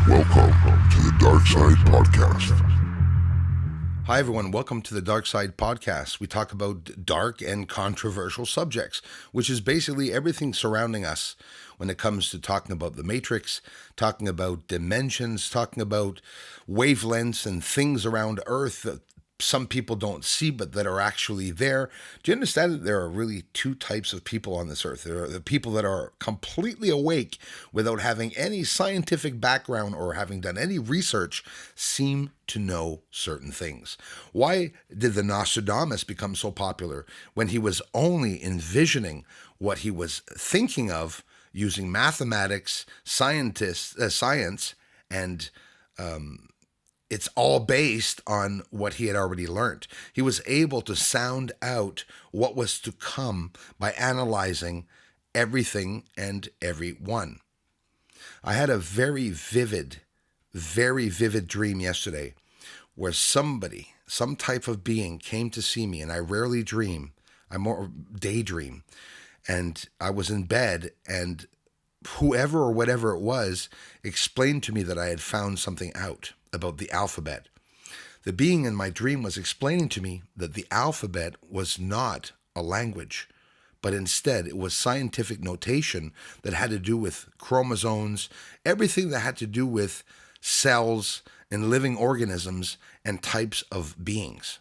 Welcome to the Darkside Podcast. Hi, everyone. Welcome to the Darkside Podcast. We talk about dark and controversial subjects, which is basically everything surrounding us when it comes to talking about the Matrix, talking about dimensions, talking about wavelengths and things around Earth that some people don't see but that are actually there. Do you understand that there are really two types of people on this earth? There are the people that are completely awake without having any scientific background or having done any research, seem to know certain things. Why did the Nostradamus become so popular when he was only envisioning what he was thinking of using mathematics, science, and it's all based on what he had already learned. He was able to sound out what was to come by analyzing everything and everyone. I had a very vivid dream yesterday where somebody, some type of being came to see me, and I rarely dream. I more daydream. And I was in bed, and whoever or whatever it was explained to me that I had found something out about the alphabet. The being in my dream was explaining to me that the alphabet was not a language, but instead it was scientific notation that had to do with chromosomes, everything that had to do with cells and living organisms and types of beings.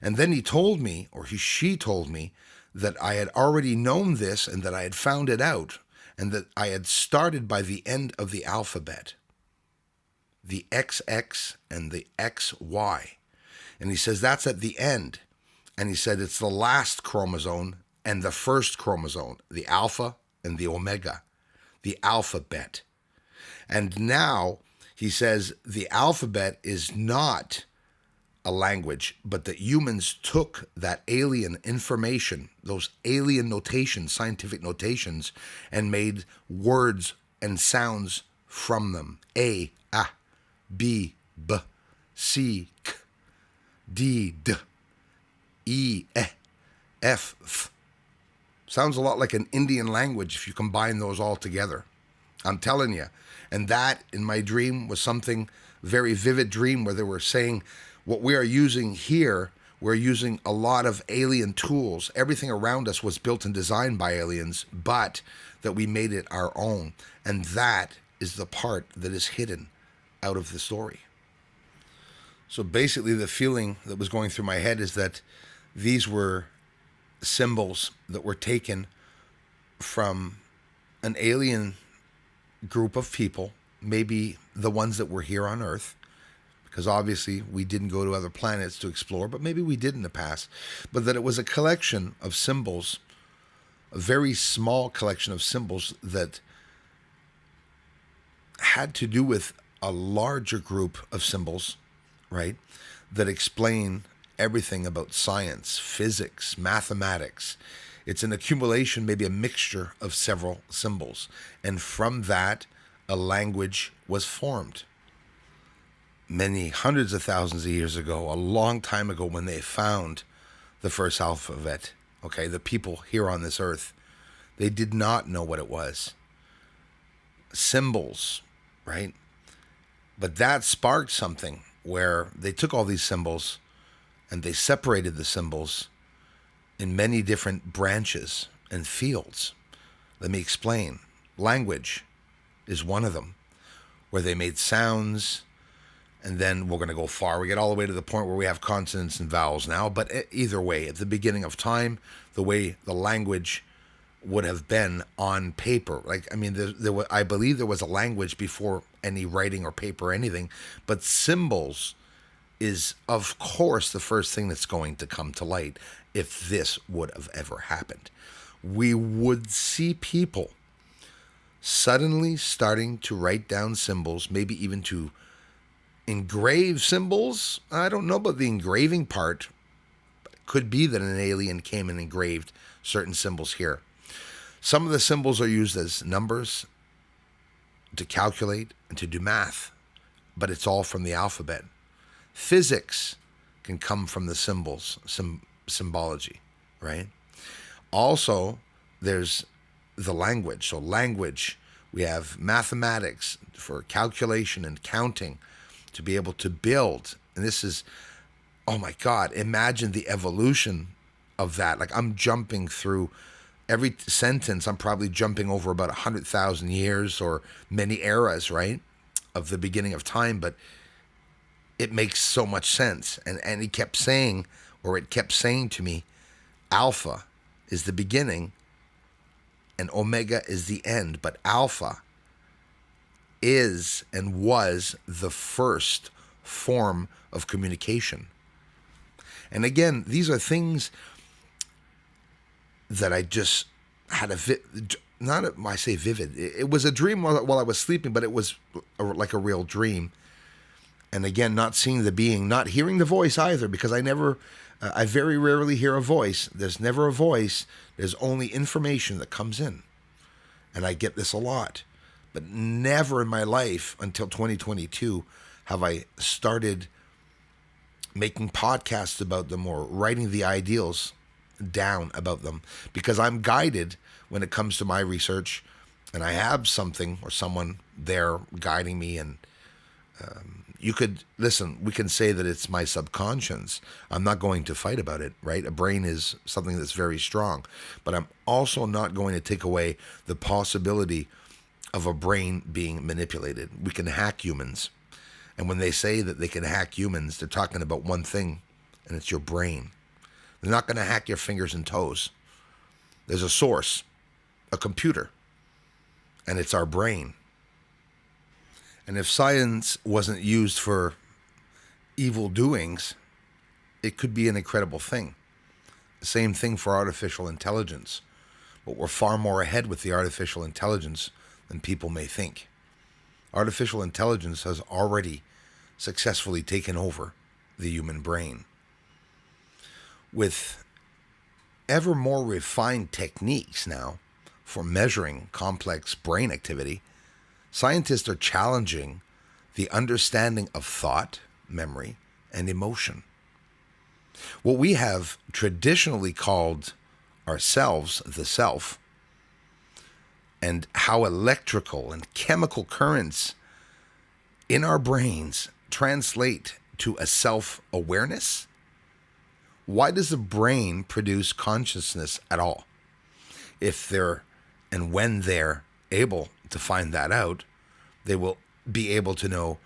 And then he told me, or she told me, that I had already known this and that I had found it out, and that I had started by the end of the alphabet, the XX and the XY. And he says that's at the end. And he said it's the last chromosome and the first chromosome, the alpha and the omega, the alphabet. And now he says the alphabet is not a language, but that humans took that alien information, those alien notations, scientific notations, and made words and sounds from them. A, B, B, C, K, D, D, E, F, F. Sounds a lot like an Indian language if you combine those all together. I'm telling you. And that, in my dream, was something very vivid dream where they were saying what we are using here, we're using a lot of alien tools. Everything around us was built and designed by aliens, but that we made it our own. And that is the part that is hidden out of the story. So basically the feeling that was going through my head is that these were symbols that were taken from an alien group of people, maybe the ones that were here on Earth, because obviously we didn't go to other planets to explore, but maybe we did in the past, but that it was a collection of symbols, a very small collection of symbols that had to do with a larger group of symbols, right, that explain everything about science, physics, mathematics. It's an accumulation, maybe a mixture of several symbols. And from that, a language was formed. Many hundreds of thousands of years ago, a long time ago, when they found the first alphabet, okay, the people here on this earth, they did not know what it was. Symbols, right? But that sparked something where they took all these symbols and they separated the symbols in many different branches and fields. Let me explain. Language is one of them, where they made sounds, and then we're going to go far. We get all the way to the point where we have consonants and vowels now. But either way, at the beginning of time, the way the language would have been on paper. Like, I mean, I believe there was a language before any writing or paper or anything, but symbols is, of course, the first thing that's going to come to light if this would have ever happened. We would see people suddenly starting to write down symbols, maybe even to engrave symbols. I don't know about the engraving part. It could be that an alien came and engraved certain symbols here. Some of the symbols are used as numbers to calculate and to do math, but it's all from the alphabet. Physics can come from the symbols, symbology, right? Also, there's the language. So language We have mathematics for calculation and counting to be able to build. And this is, oh my God, imagine the evolution of that. Like, I'm jumping through every sentence. I'm probably jumping over about 100,000 years or many eras, right, of the beginning of time. But it makes so much sense. And he kept saying, or it kept saying to me, Alpha is the beginning and Omega is the end. But Alpha is and was the first form of communication. And again, these are things that I just had I say vivid. It was a dream while I was sleeping, but it was like a real dream. And again, not seeing the being, not hearing the voice either, because I very rarely hear a voice. There's never a voice. There's only information that comes in. And I get this a lot. But never in my life until 2022 have I started making podcasts about them or writing the ideals down about them, because I'm guided when it comes to my research, and I have something or someone there guiding me. And we can say that it's my subconscious. I'm not going to fight about it, right? A brain is something that's very strong, but I'm also not going to take away the possibility of a brain being manipulated. We can hack humans. And when they say that they can hack humans, they're talking about one thing, and it's your brain. They're not going to hack your fingers and toes. There's a source, a computer, and it's our brain. And if science wasn't used for evil doings, it could be an incredible thing. The same thing for artificial intelligence. But we're far more ahead with the artificial intelligence than people may think. Artificial intelligence has already successfully taken over the human brain. With ever more refined techniques now for measuring complex brain activity, scientists are challenging the understanding of thought, memory, and emotion. What we have traditionally called ourselves the self, and how electrical and chemical currents in our brains translate to a self-awareness. Why does the brain produce consciousness at all? If they're, and when they're able to find that out, they will be able to know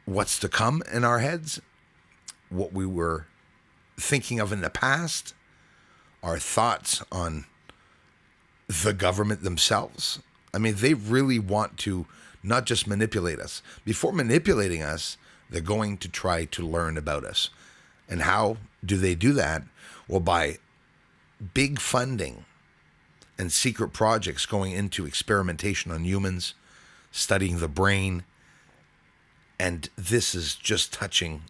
what's to come in our heads, what we were thinking of in the past, our thoughts on the government themselves. I mean, they really want to not just manipulate us. Before manipulating us, they're going to try to learn about us. And how do they do that? Well, by big funding and secret projects going into experimentation on humans, studying the brain. And this is just touching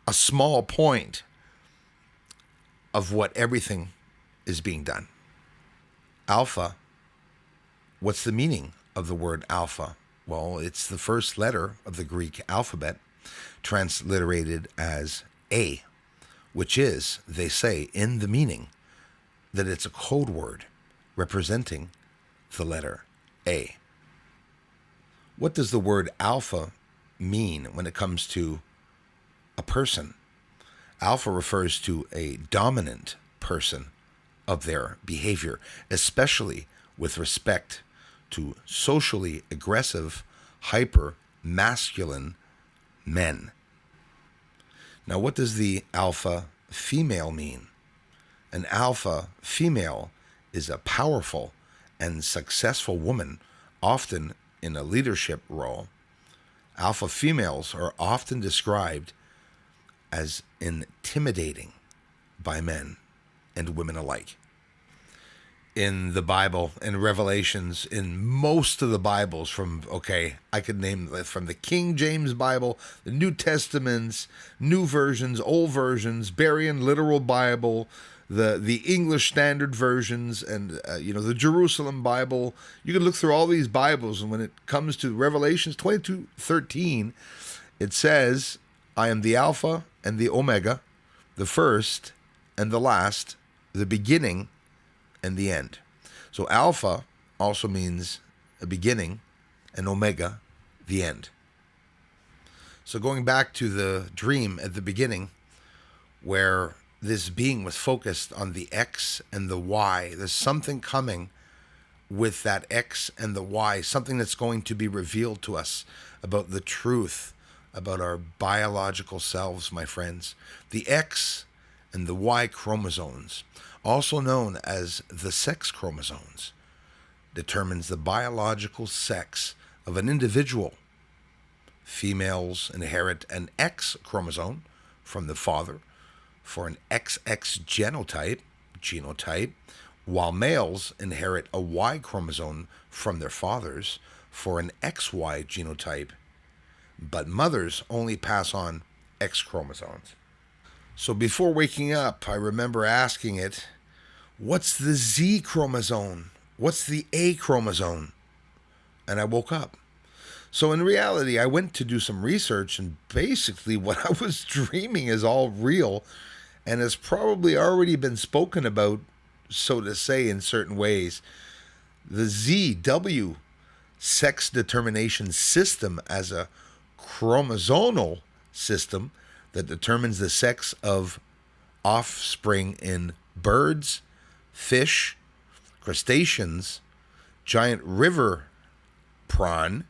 a small point of what everything is being done. Alpha, what's the meaning of the word alpha? Well, it's the first letter of the Greek alphabet, transliterated as A, which is, they say, in the meaning that it's a code word representing the letter A. What does the word alpha mean when it comes to a person? Alpha refers to a dominant person of their behavior, especially with respect to socially aggressive, hyper-masculine men. Now, what does the alpha female mean? An alpha female is a powerful and successful woman, often in a leadership role. Alpha females are often described as intimidating by men and women alike. In the Bible, in Revelations, in most of the Bibles I could name from the King James Bible, the New Testaments, new versions, old versions, Berean literal Bible, the English Standard versions, and the Jerusalem Bible. You can look through all these Bibles, and when it comes to Revelations 22:13, it says, "I am the Alpha and the Omega, the first and the last, the beginning and the end." So alpha also means a beginning, and omega, the end. So going back to the dream at the beginning, where this being was focused on the X and the Y, there's something coming with that X and the Y, something that's going to be revealed to us about the truth about our biological selves, my friends. The X and the Y chromosomes, also known as the sex chromosomes, determines the biological sex of an individual. Females inherit an X chromosome from the father for an XX genotype, while males inherit a Y chromosome from their fathers for an XY genotype, but mothers only pass on X chromosomes. So before waking up, I remember asking it, what's the Z chromosome? What's the A chromosome? And I woke up. So in reality, I went to do some research, and basically what I was dreaming is all real and has probably already been spoken about, so to say, in certain ways. The ZW sex determination system as a chromosomal system that determines the sex of offspring in birds, fish, crustaceans, giant river prawn,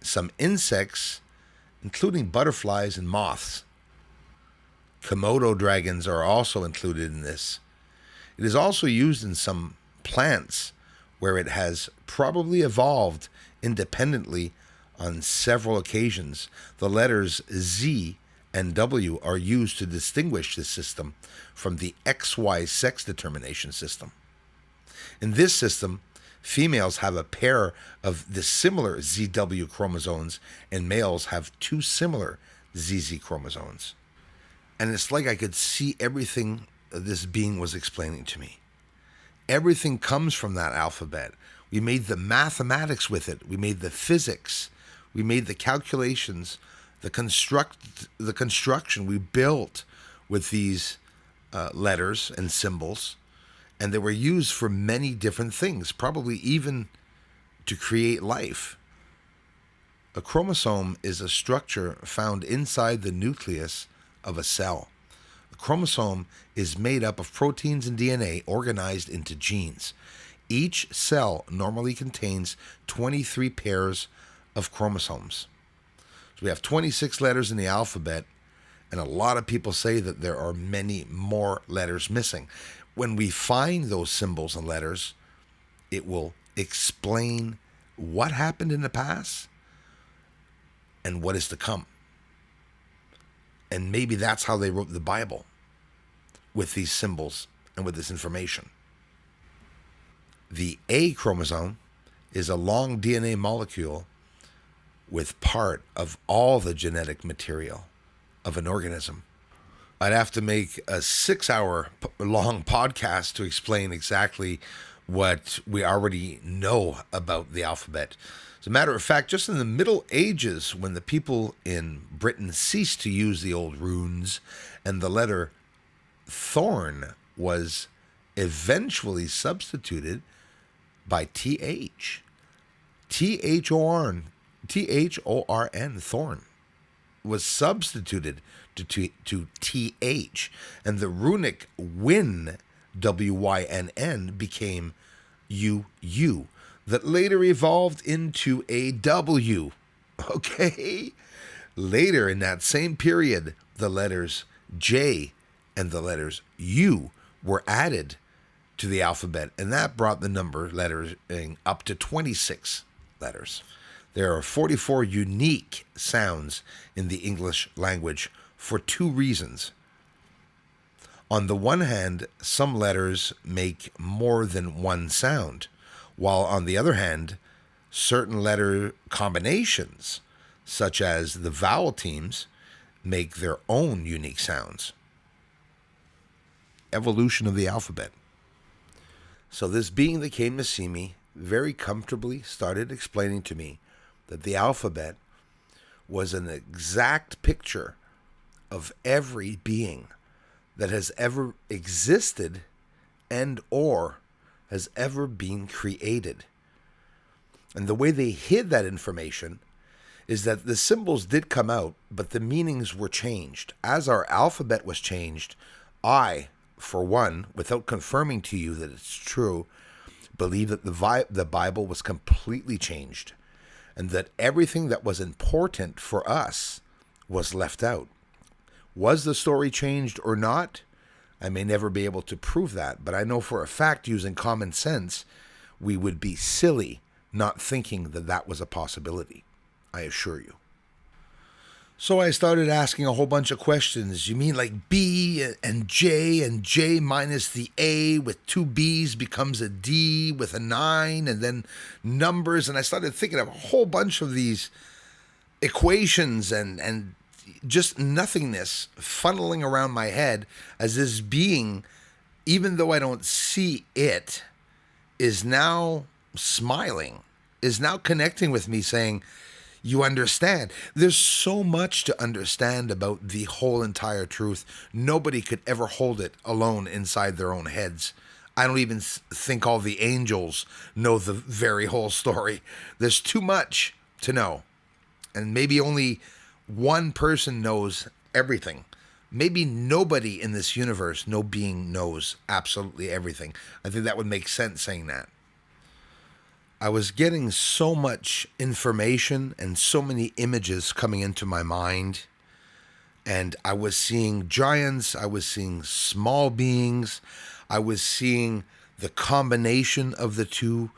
some insects, including butterflies and moths. Komodo dragons are also included in this. It is also used in some plants where it has probably evolved independently on several occasions. The letters Z and W are used to distinguish this system from the XY sex determination system. In this system, females have a pair of dissimilar ZW chromosomes and males have two similar ZZ chromosomes. And it's like I could see everything this being was explaining to me. Everything comes from that alphabet. We made the mathematics with it. We made the physics. We made the calculations, the construction we built with these letters and symbols. And they were used for many different things, probably even to create life. A chromosome is a structure found inside the nucleus of a cell. A chromosome is made up of proteins and DNA organized into genes. Each cell normally contains 23 pairs of chromosomes. So we have 26 letters in the alphabet, and a lot of people say that there are many more letters missing. When we find those symbols and letters, it will explain what happened in the past and what is to come. And maybe that's how they wrote the Bible, with these symbols and with this information. The A chromosome is a long DNA molecule with part of all the genetic material of an organism. I'd have to make a 6-hour long podcast to explain exactly what we already know about the alphabet. As a matter of fact, just in the Middle Ages, when the people in Britain ceased to use the old runes and the letter thorn was eventually substituted by TH. Thorn thorn was substituted to TH, and the runic wyn, WYNN, became UU, that later evolved into a W. Okay? Later in that same period, the letters J and the letters U were added to the alphabet, and that brought the number letters up to 26 letters. There are 44 unique sounds in the English language for two reasons. On the one hand, some letters make more than one sound, while on the other hand, certain letter combinations, such as the vowel teams, make their own unique sounds. Evolution of the alphabet. So this being that came to see me very comfortably started explaining to me that the alphabet was an exact picture of every being that has ever existed and or has ever been created. And the way they hid that information is that the symbols did come out, but the meanings were changed. As our alphabet was changed, I, for one, without confirming to you that it's true, believe that the Bible was completely changed, and that everything that was important for us was left out. Was the story changed or not? I may never be able to prove that, but I know for a fact, using common sense, we would be silly not thinking that that was a possibility. I assure you. So I started asking a whole bunch of questions. You mean like B and J minus the A with two B's becomes a D with a 9 and then numbers? And I started thinking of a whole bunch of these equations and just nothingness funneling around my head as this being, even though I don't see it, is now smiling, is now connecting with me saying, you understand. There's so much to understand about the whole entire truth. Nobody could ever hold it alone inside their own heads. I don't even think all the angels know the very whole story. There's too much to know. And maybe only one person knows everything. Maybe nobody in this universe, no being knows absolutely everything. I think that would make sense saying that. I was getting so much information and so many images coming into my mind. And I was seeing giants. I was seeing small beings. I was seeing the combination of the two,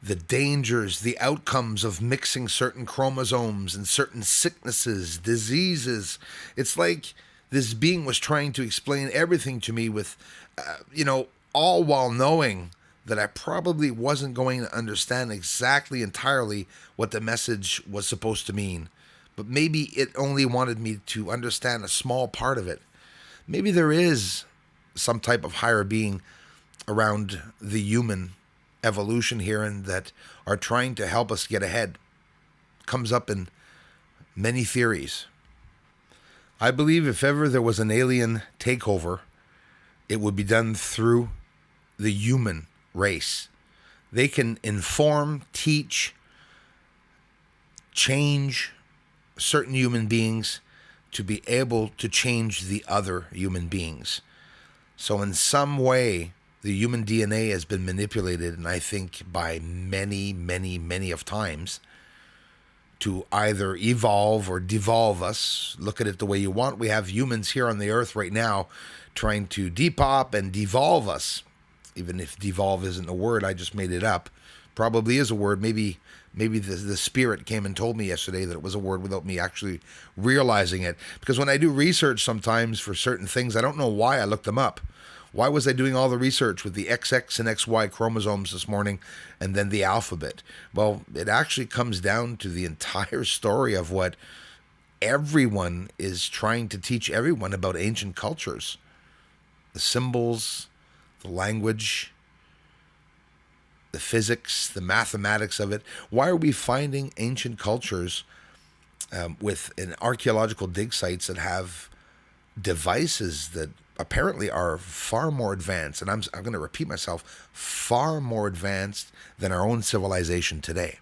the dangers, the outcomes of mixing certain chromosomes and certain sicknesses, diseases. It's like this being was trying to explain everything to me with, all while knowing that I probably wasn't going to understand exactly entirely what the message was supposed to mean. But maybe it only wanted me to understand a small part of it. Maybe there is some type of higher being around the human evolution here and that are trying to help us get ahead. Comes up in many theories. I believe if ever there was an alien takeover, it would be done through the human race. They can inform, teach, change certain human beings to be able to change the other human beings. So in some way, the human DNA has been manipulated, and I think by many, many, many of times, to either evolve or devolve us. Look at it the way you want. We have humans here on the earth right now trying to depop and devolve us. Even if devolve isn't a word, I just made it up. Probably is a word. Maybe the spirit came and told me yesterday that it was a word without me actually realizing it. Because when I do research sometimes for certain things, I don't know why I looked them up. Why was I doing all the research with the XX and XY chromosomes this morning and then the alphabet? Well, it actually comes down to the entire story of what everyone is trying to teach everyone about ancient cultures. The symbols, the language, the physics, the mathematics of it. Why are we finding ancient cultures with an archaeological dig sites that have devices that apparently are far more advanced, and I'm going to repeat myself, far more advanced than our own civilization today?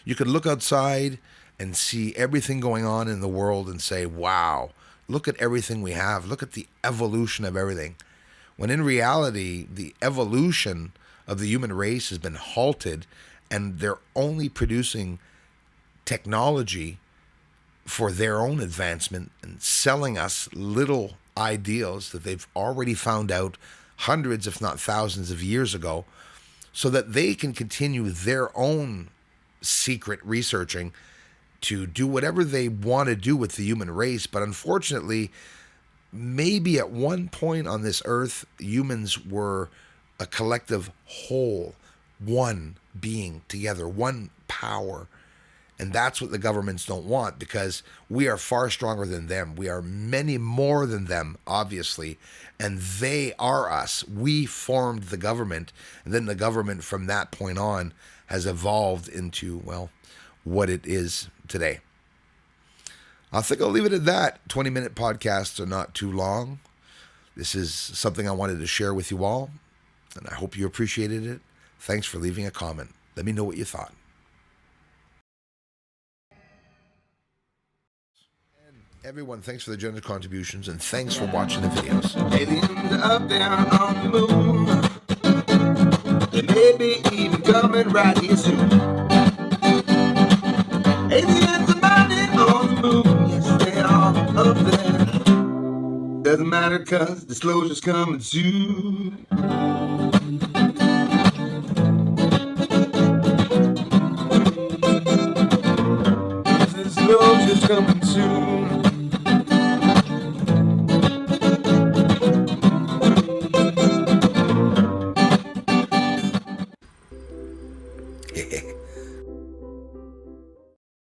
You could look outside and see everything going on in the world and say, wow, look at everything we have. Look at the evolution of everything. When in reality, the evolution of the human race has been halted, and they're only producing technology for their own advancement and selling us little ideals that they've already found out hundreds, if not thousands of years ago, so that they can continue their own secret researching to do whatever they want to do with the human race. But unfortunately, maybe at one point on this earth, humans were a collective whole, one being together, one power. And that's what the governments don't want, because we are far stronger than them. We are many more than them, obviously, and they are us. We formed the government, and then the government from that point on has evolved into, well, what it is today. I think I'll leave it at that. 20-minute podcasts are not too long. This is something I wanted to share with you all. and I hope you appreciated it. Thanks for leaving a comment. Let me know what you thought. And everyone, thanks for the generous contributions, and thanks for watching the videos. Aliens are up there on the moon. They may be even coming right here soon. Aliens are landing on the moon. Yes, they are up there. Doesn't matter, cause disclosure's coming soon. Disclosure's coming soon.